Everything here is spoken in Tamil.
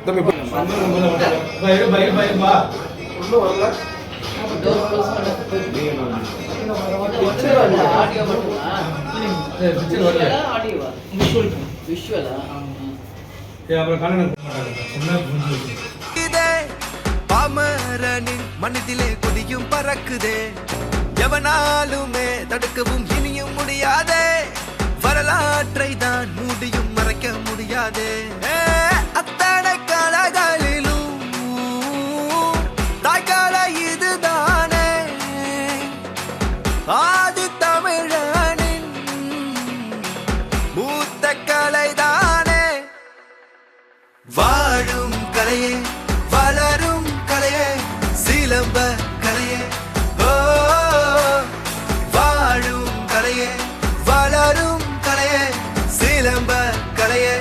தம்பி பாமரனின் மனதிலே கொதியும் பறக்குதே, எவனாலுமே தடுக்கவும் இனியும் முடியாதே, வரலாற்றை தான் மூடியும் மறைக்க முடியாதே. அத்தனை காலங்களிலும் தாய்கால இதுதானே ஆதி தமிழனின் மூத்த கலைதானே. வாழும் கலையே வளரும் கலையே சிலம்ப கலையே, ஓ வாழும் கலையே வளரும் கலையே சிலம்ப கலையே.